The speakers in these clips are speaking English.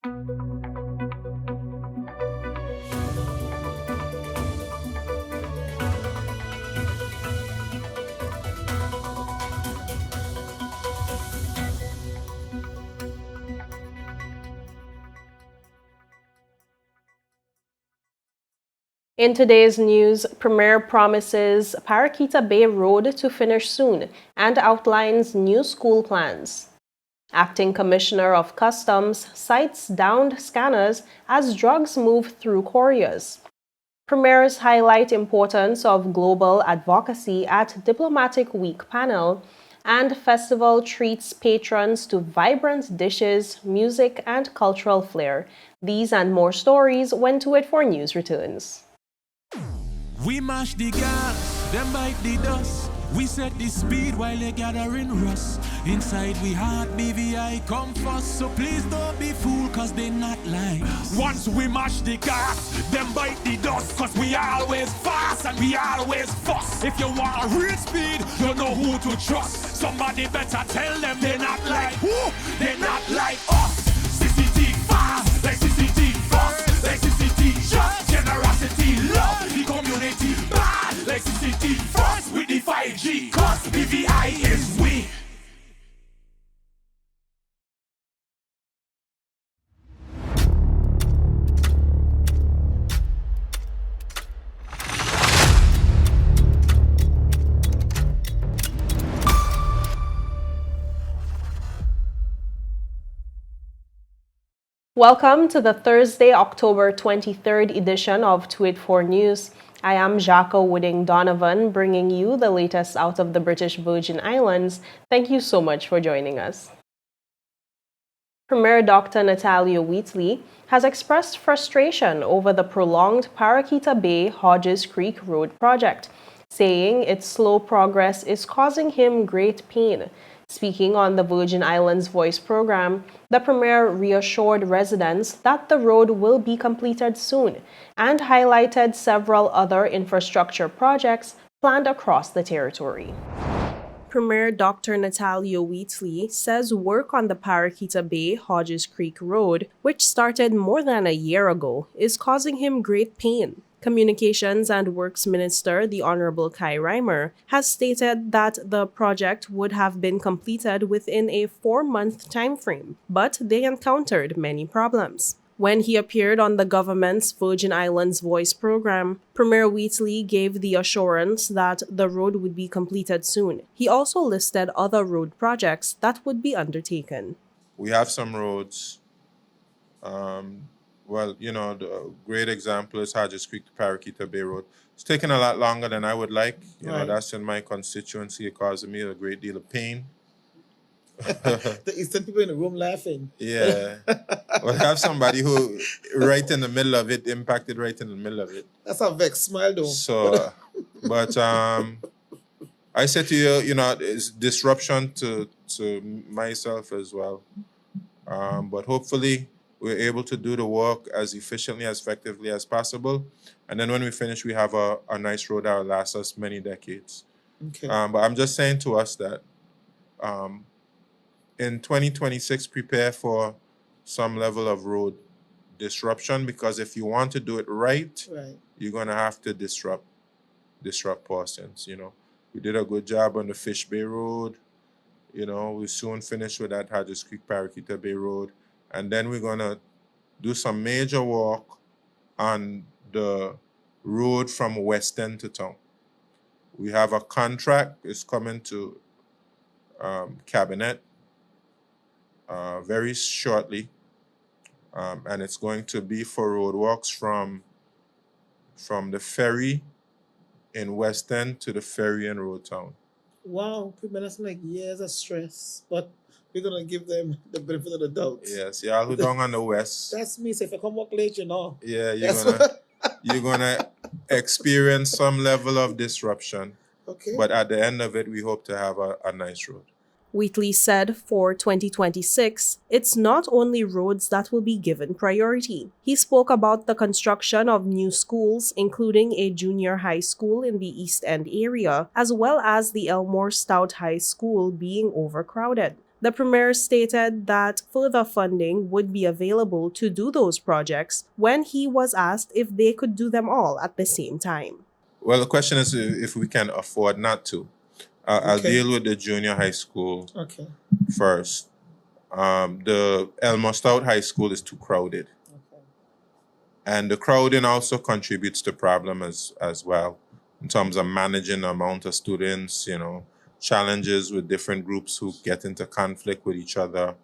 In today's news, Premier promises Paraquita Bay Road to finish soon and outlines new school plans. Acting Commissioner of Customs cites downed scanners as drugs move through couriers. Premiers highlight importance of global advocacy at Diplomatic Week panel, and festival treats patrons to vibrant dishes, music, and cultural flair. These and more stories when To It For News returns. We mash the gas, them bite the dust. We set the speed while they gathering rust. Inside we heart BVI come first. So please don't be fooled, cause they not like us. Once we mash the gas, them bite the dust. Cause we always fast and we always fuss. If you want a real speed, you know who to trust. Somebody better tell them they're not like who? They're not like us. CCT fast, like CCT fast, like CCT just. Generosity, love, the community bad, like CCT fast with the 5G. Cause BVI is we. Welcome to the Thursday, October 23rd edition of To It For News. I am Jaco Wooding Donovan, bringing you the latest out of the British Virgin Islands. Thank you so much for joining us. Premier Dr. Natalia Wheatley has expressed frustration over the prolonged Paraquita Bay Hodges Creek Road project, saying its slow progress is causing him great pain. Speaking on the Virgin Islands Voice program, the Premier reassured residents that the road will be completed soon and highlighted several other infrastructure projects planned across the territory. Premier Dr. Natalia Wheatley says work on the Paraquita Bay Hodges Creek Road, which started more than a year ago, is causing him great pain. Communications and Works Minister, the Honorable Kai Reimer, has stated that the project would have been completed within a 4-month timeframe, but they encountered many problems. When he appeared on the government's Virgin Islands Voice program, Premier Wheatley gave the assurance that the road would be completed soon. He also listed other road projects that would be undertaken. We have some roads. Well, you know, the great example is Hodges Creek to Paraquita Bay Road. It's taken a lot longer than I would like. You know, that's in my constituency. It caused me a great deal of pain. The Eastern people in the room laughing. Yeah. Well, have somebody who, right in the middle of it, impacted right in the middle of it. That's a vex smile, though. So, but I said to you, you know, it's disruption to myself as well. But hopefully, we're able to do the work as efficiently, as effectively as possible. And then when we finish, we have a nice road that will last us many decades. Okay. But I'm just saying to us that in 2026, prepare for some level of road disruption, because if you want to do it right, you're going to have to disrupt portions, you know. We did a good job on the Fish Bay Road. You know, we soon finish with that Hodges Creek Paraquita Bay Road. And then we're going to do some major work on the road from West End to town. We have a contract. It's coming to Cabinet very shortly. And it's going to be for roadworks from the ferry in West End to the ferry in Road Town. Wow, that's like years of stress. But we're going to give them the benefit of the doubt. Yes, y'all who down on the west. That's me. So if I come work late, you know. Yeah, you're gonna experience some level of disruption. Okay. But at the end of it, we hope to have a nice road. Wheatley said for 2026, it's not only roads that will be given priority. He spoke about the construction of new schools, including a junior high school in the East End area, as well as the Elmore Stout High School being overcrowded. The Premier stated that further funding would be available to do those projects when he was asked if they could do them all at the same time. Well, the question is if we can afford not to. I'll deal with the junior high school first. The Elmer Stout High School is too crowded. And the crowding also contributes to problem as well in terms of managing the amount of students, challenges with different groups who get into conflict with each other.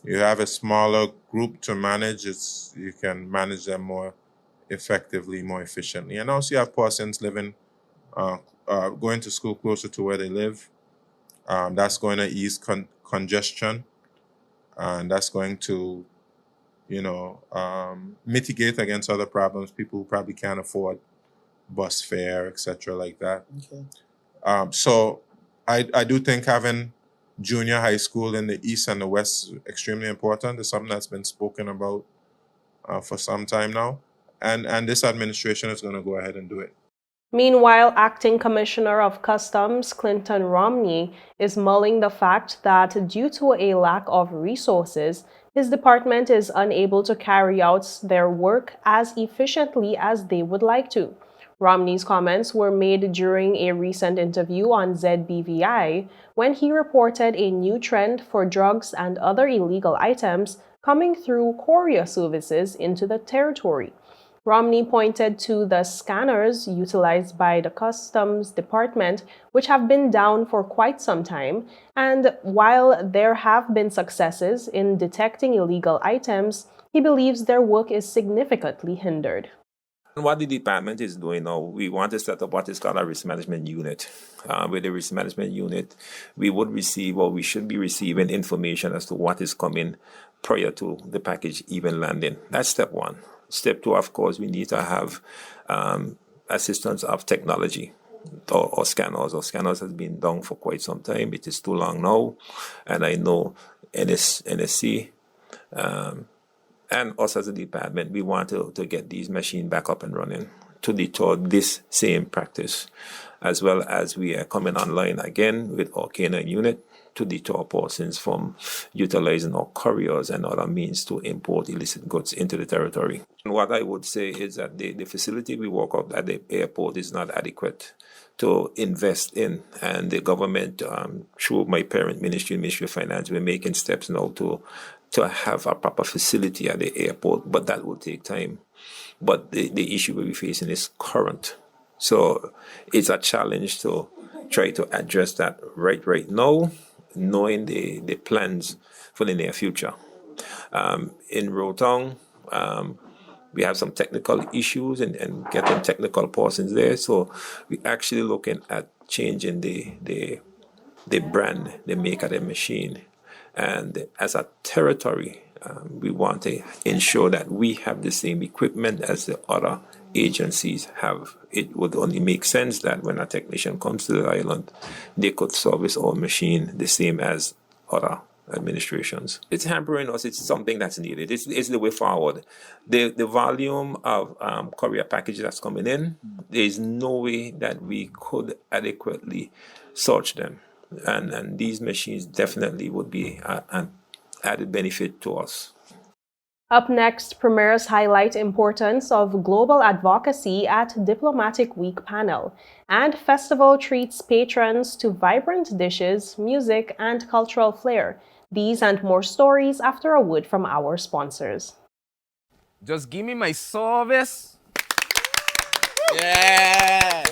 You have a smaller group to manage, you can manage them more effectively, more efficiently. And also you have persons living, going to school closer to where they live. That's going to ease congestion, and that's going to, mitigate against other problems. People who probably can't afford bus fare, etc., like that. So I do think having junior high school in the East and the West is extremely important. It's something that's been spoken about for some time now. And this administration is going to go ahead and do it. Meanwhile, Acting Commissioner of Customs Clinton Romney is mulling the fact that due to a lack of resources, his department is unable to carry out their work as efficiently as they would like to. Romney's comments were made during a recent interview on ZBVI when he reported a new trend for drugs and other illegal items coming through courier services into the territory. Romney pointed to the scanners utilized by the Customs Department, which have been down for quite some time, and while there have been successes in detecting illegal items, he believes their work is significantly hindered. What the department is doing now, we want to set up what is called a risk management unit. With the risk management unit, we would receive, or we should be receiving, information as to what is coming prior to the package even landing. That's step one. Step two, of course, we need to have assistance of technology or scanners. Or scanners has been down for quite some time. It is too long now. And I know NSC and us as a department, we want to get these machines back up and running to deter this same practice, as well as we are coming online again with our K9 unit to deter persons from utilizing our couriers and other means to import illicit goods into the territory. And what I would say is that the facility we work out at the airport is not adequate to invest in, and the government, through my parent ministry, Ministry of Finance, we're making steps now to have a proper facility at the airport, but that will take time. But the issue we're facing is current. So it's a challenge to try to address that right now, knowing the plans for the near future. In Rotong, we have some technical issues and getting technical persons there. So we're actually looking at changing the brand, the make of the machine. And as a territory, we want to ensure that we have the same equipment as the other agencies have. It would only make sense that when a technician comes to the island, they could service our machine the same as other administrations. It's hampering us. It's something that's needed. It's the way forward. The volume of courier packages that's coming in, there's no way that we could adequately search them. And these machines definitely would be an added benefit to us. Up next, premiers highlight importance of global advocacy at Diplomatic Week panel, and festival treats patrons to vibrant dishes, music, and cultural flair. These and more stories after a word from our sponsors. Just give me my service. Yeah.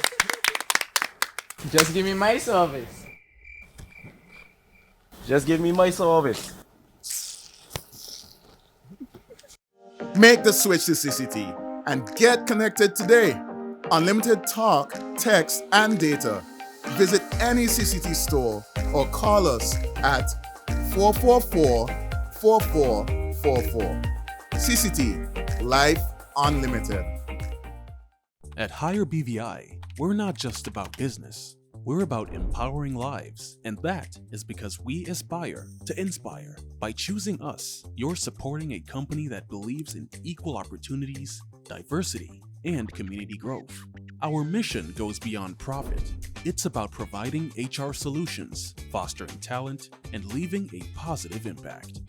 Just give me my service. Just give me my service. Make the switch to CCT and get connected today. Unlimited talk, text, and data. Visit any CCT store or call us at 444-4444. CCT, life unlimited. At Higher BVI, we're not just about business. We're about empowering lives, and that is because we aspire to inspire. By choosing us, you're supporting a company that believes in equal opportunities, diversity, and community growth. Our mission goes beyond profit. It's about providing HR solutions, fostering talent, and leaving a positive impact.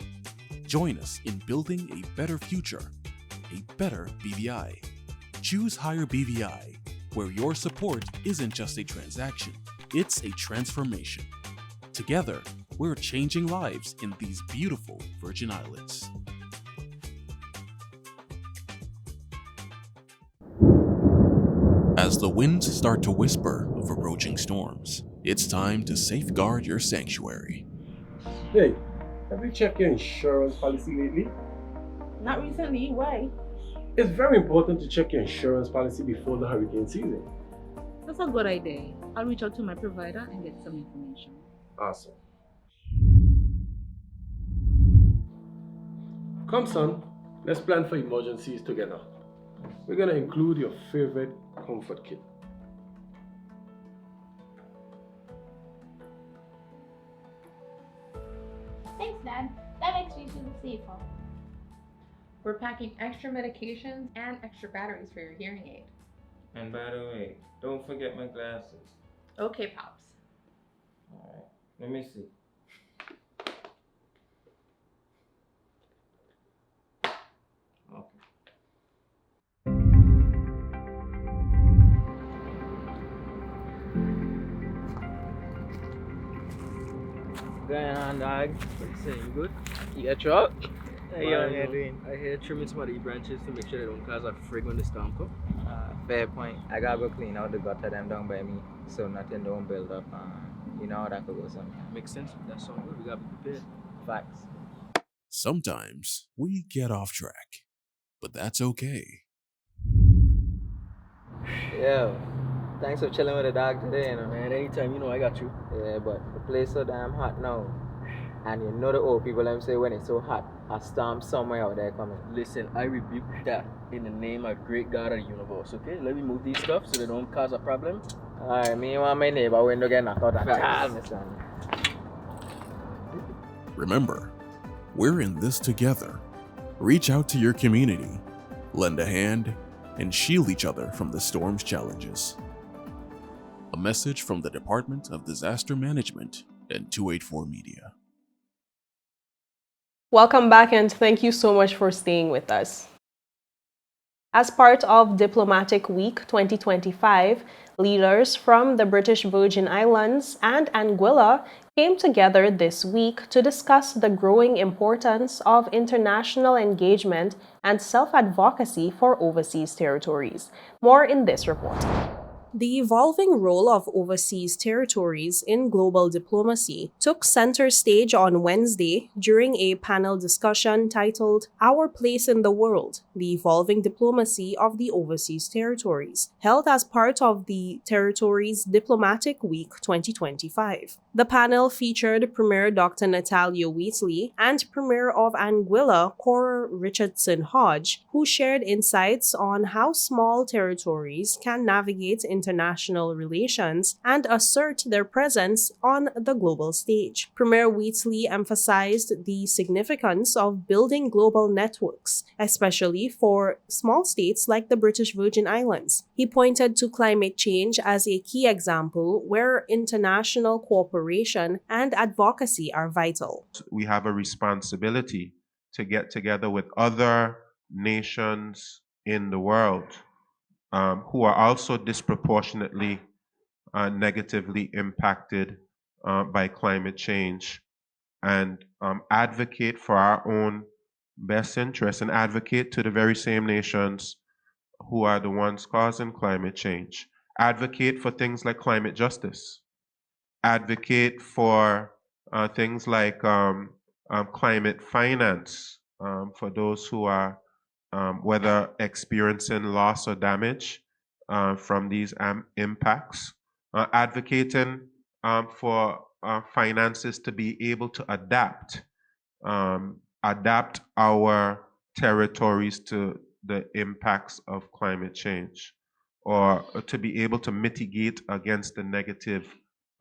Join us in building a better future, a better BVI. Choose Higher BVI, where your support isn't just a transaction, it's a transformation. Together, we're changing lives in these beautiful Virgin Islands. As the winds start to whisper of approaching storms, it's time to safeguard your sanctuary. Hey, have you checked your insurance policy lately? Not recently, why? It's very important to check your insurance policy before the hurricane season. That's a good idea. I'll reach out to my provider and get some information. Awesome. Come, son, let's plan for emergencies together. We're gonna include your favorite comfort kit. Thanks, Dad. That makes me feel safer. We're packing extra medications and extra batteries for your hearing aid. And by the way, don't forget my glasses. Okay, Pops. Alright, let me see. Okay. Going on, dog? What you saying? You good? You got truck? How you on here doing? I hear trimming some of the branches to make sure they don't cause a frig when the storm come. Fair point. I gotta go clean out the gutter them down by me so nothing don't build up. You know how that could go sometimes. Makes sense. That sounds good. We gotta be prepared. Facts. Sometimes we get off track, but that's okay. Yeah. Thanks for chilling with the dog today, you know. Man, anytime, you know I got you. Yeah, but the place so damn hot now. And you know the old people them say when it's so hot, a storm somewhere out there coming. Listen, I rebuke that in the name of great God of the universe, okay? Let me move these stuff so they don't cause a problem. Alright, me and my neighbor window get knocked out and Facts. Remember, we're in this together. Reach out to your community, lend a hand, and shield each other from the storm's challenges. A message from the Department of Disaster Management and 284 Media. Welcome back and thank you so much for staying with us. As part of Diplomatic Week 2025, leaders from the British Virgin Islands and Anguilla came together this week to discuss the growing importance of international engagement and self-advocacy for overseas territories. More in this report. The evolving role of overseas territories in global diplomacy took center stage on Wednesday during a panel discussion titled Our Place in the World: The Evolving Diplomacy of the Overseas Territories, held as part of the Territories Diplomatic Week 2025. The panel featured Premier Dr. Natalia Wheatley and Premier of Anguilla, Cora Richardson Hodge, who shared insights on how small territories can navigate international relations and assert their presence on the global stage. Premier Wheatley emphasized the significance of building global networks, especially for small states like the British Virgin Islands. He pointed to climate change as a key example where international cooperation and advocacy are vital. We have a responsibility to get together with other nations in the world who are also disproportionately negatively impacted by climate change and advocate for our own best interests and advocate to the very same nations who are the ones causing climate change. Advocate for things like climate justice. Advocate for things like climate finance for those who are whether experiencing loss or damage from these impacts. Advocating for finances to be able to adapt our territories to the impacts of climate change, or to be able to mitigate against the negative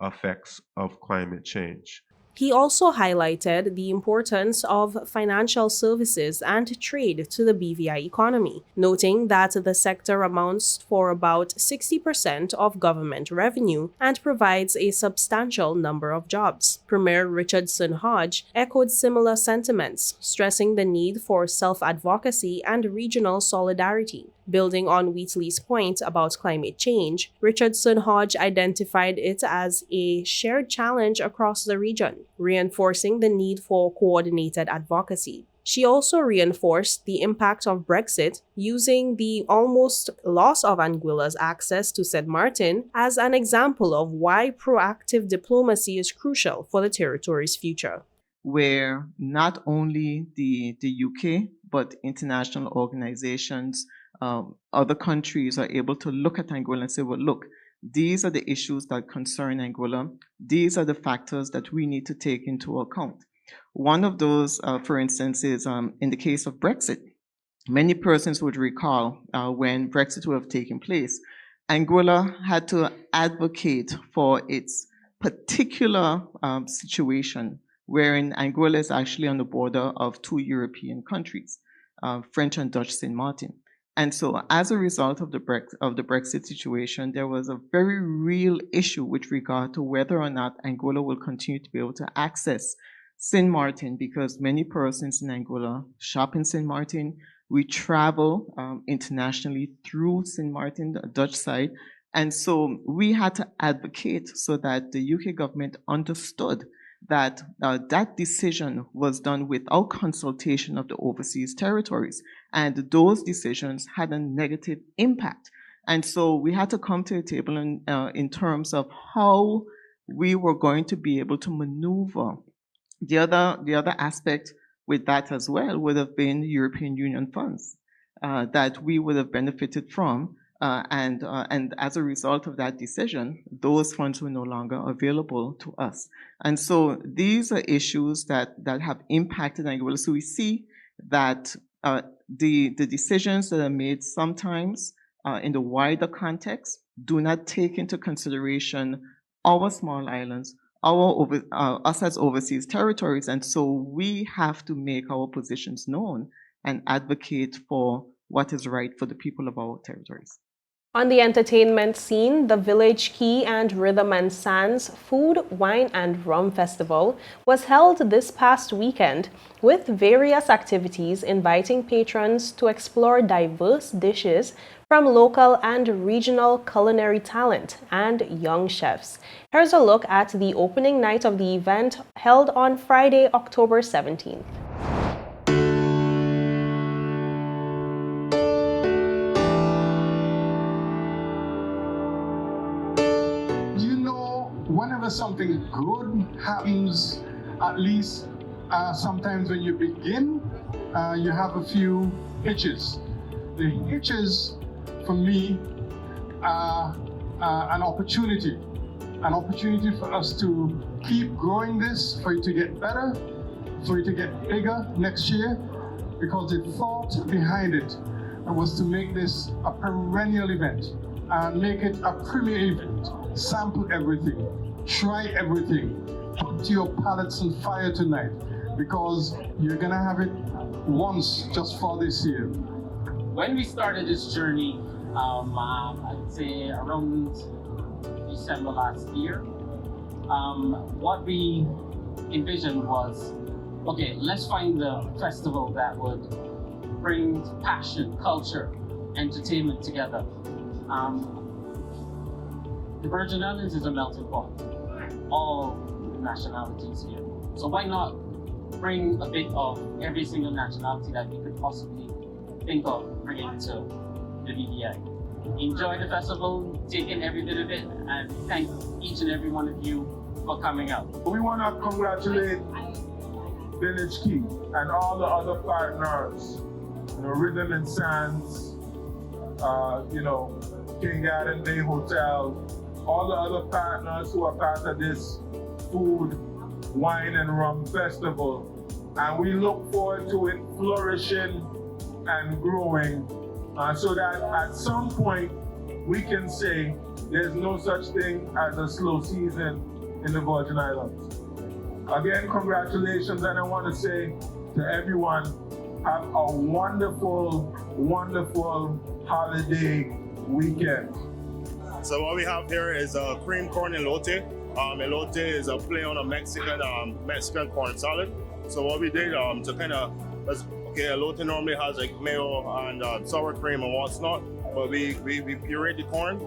effects of climate change. He also highlighted the importance of financial services and trade to the BVI economy, noting that the sector amounts for about 60% of government revenue and provides a substantial number of jobs. Premier Richardson Hodge echoed similar sentiments, stressing the need for self-advocacy and regional solidarity. Building on Wheatley's point about climate change, Richardson Hodge identified it as a shared challenge across the region, reinforcing the need for coordinated advocacy. She also reinforced the impact of Brexit, using the almost loss of Anguilla's access to St. Martin as an example of why proactive diplomacy is crucial for the territory's future. Where not only the UK, but international organizations, other countries are able to look at Anguilla and say, well, look, these are the issues that concern Anguilla. These are the factors that we need to take into account. One of those, for instance, is in the case of Brexit. Many persons would recall when Brexit would have taken place, Anguilla had to advocate for its particular situation, wherein Anguilla is actually on the border of two European countries, French and Dutch St. Martin. And so as a result of the Brexit situation, there was a very real issue with regard to whether or not Anguilla will continue to be able to access St. Martin, because many persons in Anguilla shop in St. Martin. We travel internationally through St. Martin, the Dutch side. And so we had to advocate so that the UK government understood that that decision was done without consultation of the overseas territories. And those decisions had a negative impact. And so we had to come to the table in terms of how we were going to be able to maneuver. The other aspect with that as well would have been European Union funds that we would have benefited from. And as a result of that decision, those funds were no longer available to us. And so these are issues that have impacted Anguilla. So we see that the decisions that are made sometimes in the wider context do not take into consideration our small islands, us as overseas territories. And so we have to make our positions known and advocate for what is right for the people of our territories. On the entertainment scene, the Village Key and Rhythm and Sands Food, Wine and Rum Festival was held this past weekend, with various activities inviting patrons to explore diverse dishes from local and regional culinary talent and young chefs. Here's a look at the opening night of the event held on Friday, October 17th. Whenever something good happens, at least sometimes when you begin, you have a few hitches. The hitches, for me, are an opportunity for us to keep growing this, for it to get better, for it to get bigger next year, because the thought behind it was to make this a perennial event and make it a premier event. Sample everything, try everything, put your palates on fire tonight, because you're gonna have it once just for this year. When we started this journey, I'd say around December last year, what we envisioned was, okay, let's find a festival that would bring passion, culture, entertainment together. The Virgin Islands is a melting pot, all nationalities here. So why not bring a bit of every single nationality that we could possibly think of bringing to the BVI. Enjoy the festival, take in every bit of it, and thank each and every one of you for coming out. We want to congratulate Village Key and all the other partners, Rhythm and Sands, King Garden Bay Hotel, all the other partners who are part of this food, wine and rum festival. And we look forward to it flourishing and growing so that at some point we can say there's no such thing as a slow season in the Virgin Islands. Again, congratulations, and I want to say to everyone, have a wonderful, wonderful holiday weekend. So what we have here is a cream corn elote. Elote is a play on a Mexican corn salad. So what we did to kind of, elote normally has like mayo and sour cream and what's not, but we pureed the corn.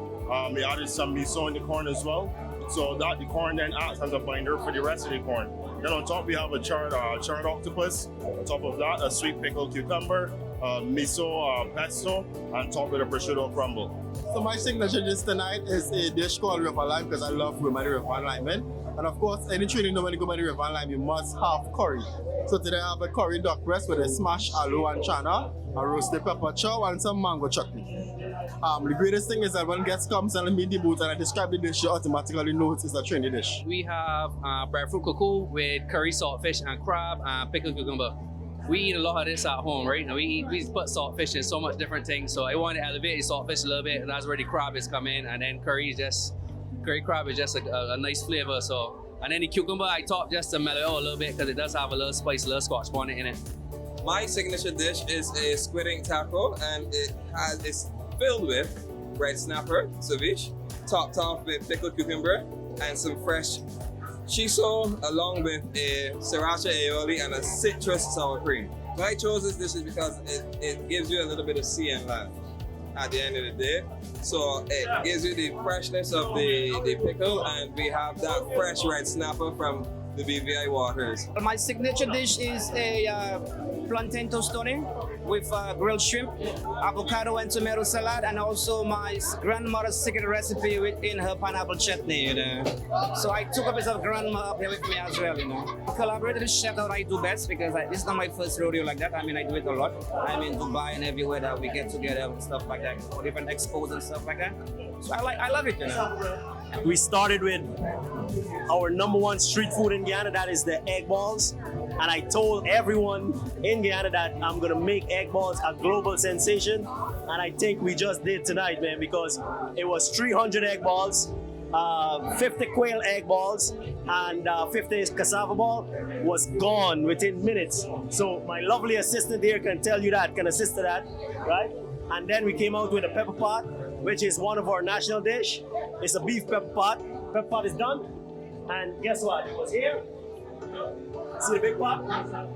We added some miso in the corn as well, so that the corn then acts as a binder for the rest of the corn. Then on top we have a charred octopus. On top of that, a sweet pickled cucumber, miso pesto, and topped with a prosciutto crumble. So my signature dish tonight is a dish called river lime because I love Romani river lime. And of course, any training when you go by the river lime, you must have curry. So today I have a curry duck breast with a smashed aloo and chana, a roasted pepper chow, and some mango chutney. The greatest thing is that when guests come and meet the booth and I describe the dish, you automatically know it is a trendy dish. We have breadfruit cocoa with curry saltfish and crab and pickled cucumber. We eat a lot of this at home, right? Now we put saltfish in so much different things. So I want to elevate the saltfish a little bit, and that's where the crab is coming. And then curry crab is just a nice flavor. So, and then the cucumber I top just to mellow it out a little bit because it does have a little spice, a little scotch bonnet in it. My signature dish is a squid ink taco, and it's filled with red snapper, ceviche, topped off with pickled cucumber and some fresh shiso, along with a sriracha aioli and a citrus sour cream. So I chose this dish because it gives you a little bit of sea and land at the end of the day. So it gives you the freshness of the pickle, and we have that fresh red snapper from the BVI waters. My signature dish is a plantain tostones with grilled shrimp, avocado and tomato salad, and also my grandmother's secret recipe in her pineapple chutney, you know. So I took a bit of grandma up here with me as well, you know. Collaborated with chef that I do best because this is not my first rodeo like that. I mean, I do it a lot. I'm in Dubai and everywhere that we get together and stuff like that, for different expos and stuff like that. So I love it, you know. We started with our #1 street food in Guyana, that is the egg balls. And I told everyone in Guyana that I'm gonna make egg balls a global sensation. And I think we just did tonight, man, because it was 300 egg balls, 50 quail egg balls, and 50 cassava ball was gone within minutes. So my lovely assistant here can tell you that, can assist to that, right? And then we came out with a pepper pot, which is one of our national dish. It's a beef pepper pot. Pepper pot is done. And guess what? It was here. See the big pot?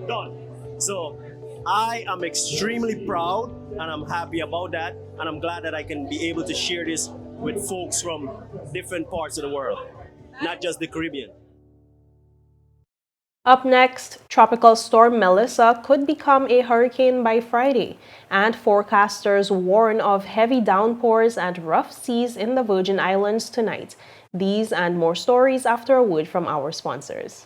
Done. So I am extremely proud and I'm happy about that. And I'm glad that I can be able to share this with folks from different parts of the world, not just the Caribbean. Up next, Tropical Storm Melissa could become a hurricane by Friday, and forecasters warn of heavy downpours and rough seas in the Virgin Islands tonight. These and more stories after a word from our sponsors.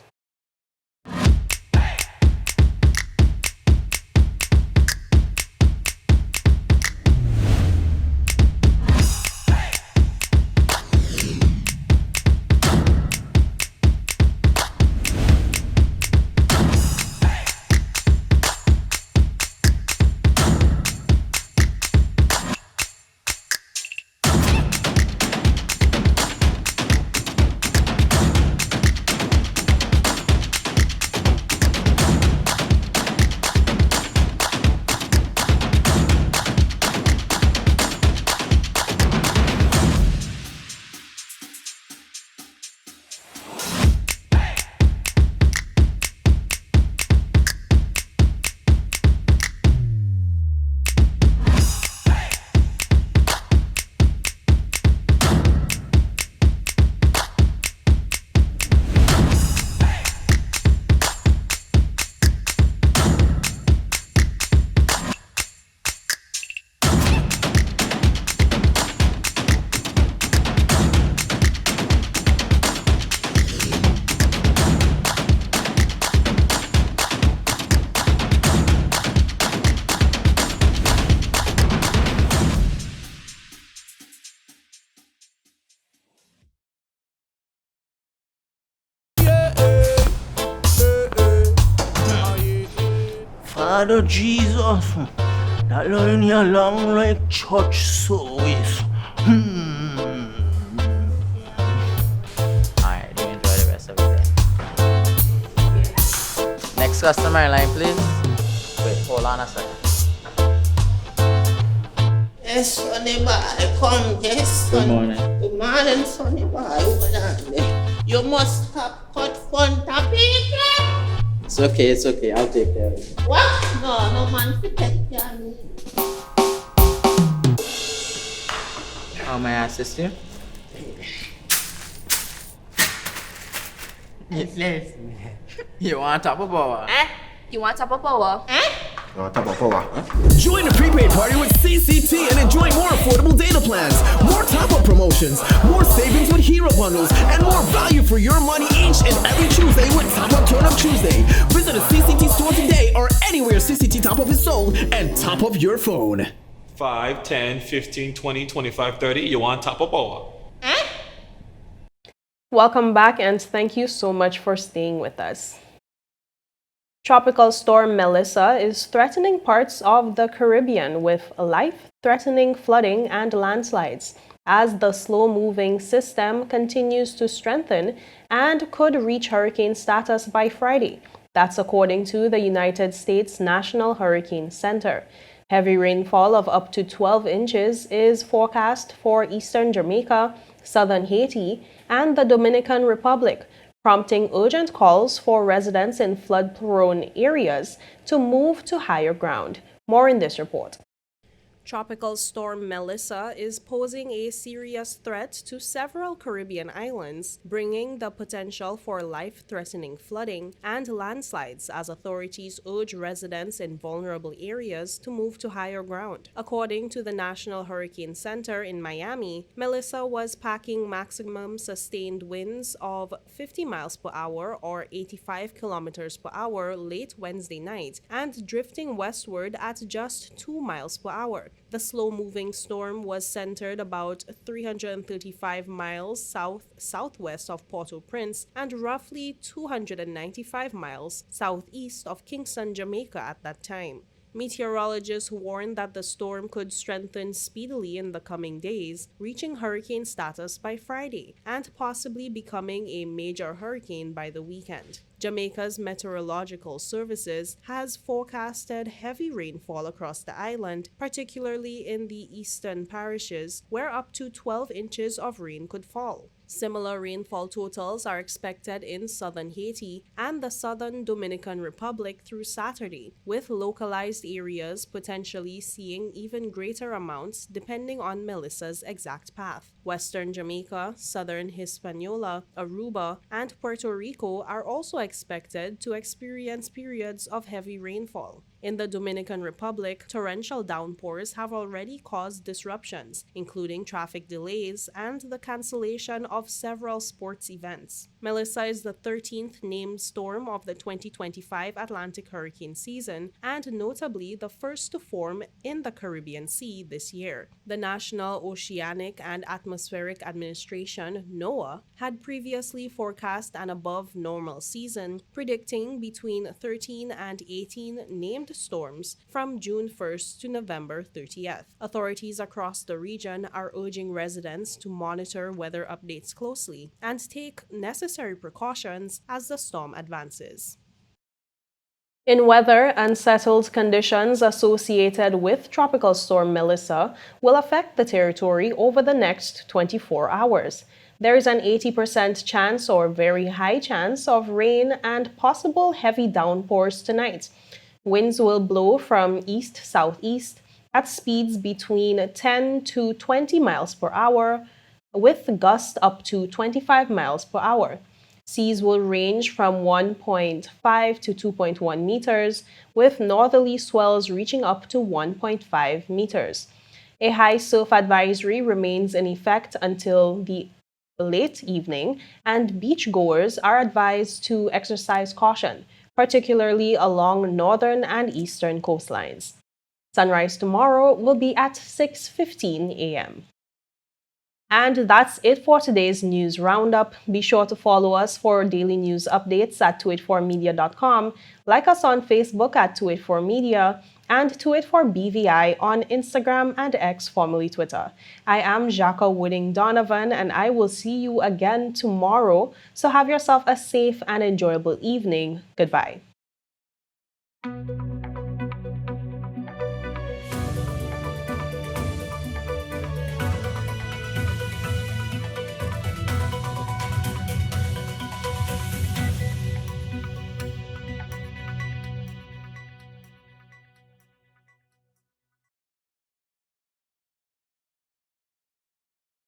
Father Jesus, that line here long like church service. Alright, do you enjoy the rest of it then? Next customer in line, please. Wait, hold on a second. Yes, Sonny boy, come, yes, Good Sonny. morning. Good morning, Sonny boy. Over there. You must have cut front of it. It's okay. I'll take care of it. What? No man to take care of me. How may I assist you? Yes. You want top of power? You want top of power? Join the prepaid party with CCT and enjoy more affordable data plans, more top-up promotions, more savings with hero bundles, and more value for your money each and every Tuesday with Top Up Turn Up Tuesday. Visit a CCT store today or anywhere CCT Top Up is sold and top up your phone. 5, 10, 15, 20, 25, 30. You want top of power? Welcome back and thank you so much for staying with us. Tropical storm Melissa is threatening parts of the Caribbean with life-threatening flooding and landslides as the slow-moving system continues to strengthen and could reach hurricane status by Friday. That's according to the United States National Hurricane Center. Heavy rainfall of up to 12 inches is forecast for eastern Jamaica, southern Haiti, and the Dominican Republic, prompting urgent calls for residents in flood-prone areas to move to higher ground. More in this report. Tropical storm Melissa is posing a serious threat to several Caribbean islands, bringing the potential for life-threatening flooding and landslides as authorities urge residents in vulnerable areas to move to higher ground. According to the National Hurricane Center in Miami, Melissa was packing maximum sustained winds of 50 miles per hour or 85 kilometers per hour late Wednesday night and drifting westward at just 2 miles per hour. The slow-moving storm was centered about 335 miles south-southwest of Port-au-Prince and roughly 295 miles southeast of Kingston, Jamaica at that time. Meteorologists warned that the storm could strengthen speedily in the coming days, reaching hurricane status by Friday and possibly becoming a major hurricane by the weekend. Jamaica's meteorological services has forecasted heavy rainfall across the island, particularly in the eastern parishes, where up to 12 inches of rain could fall. Similar rainfall totals are expected in southern Haiti and the southern Dominican Republic through Saturday, with localized areas potentially seeing even greater amounts depending on Melissa's exact path. Western Jamaica, southern Hispaniola, Aruba, and Puerto Rico are also expected to experience periods of heavy rainfall. In the Dominican Republic, torrential downpours have already caused disruptions, including traffic delays and the cancellation of several sports events. Melissa is the 13th named storm of the 2025 Atlantic hurricane season and notably the first to form in the Caribbean Sea this year. The National Oceanic and Atmospheric Administration, NOAA, had previously forecast an above-normal season, predicting between 13 and 18 named storms from June 1st to November 30th. Authorities across the region are urging residents to monitor weather updates closely and take necessary precautions as the storm advances. In weather, unsettled conditions associated with Tropical Storm Melissa will affect the territory over the next 24 hours. There is an 80% chance or very high chance of rain and possible heavy downpours tonight. Winds will blow from east-southeast at speeds between 10 to 20 miles per hour, with gusts up to 25 miles per hour. Seas will range from 1.5 to 2.1 meters, with northerly swells reaching up to 1.5 meters. A high surf advisory remains in effect until the late evening, and beachgoers are advised to exercise caution, particularly along northern and eastern coastlines. Sunrise tomorrow will be at 6:15 a.m. And that's it for today's news roundup. Be sure to follow us for daily news updates at 284media.com, like us on Facebook at 284media, and 284BVI on Instagram and X, formerly Twitter. I am Jacques Wooding Donovan, and I will see you again tomorrow. So have yourself a safe and enjoyable evening. Goodbye. you.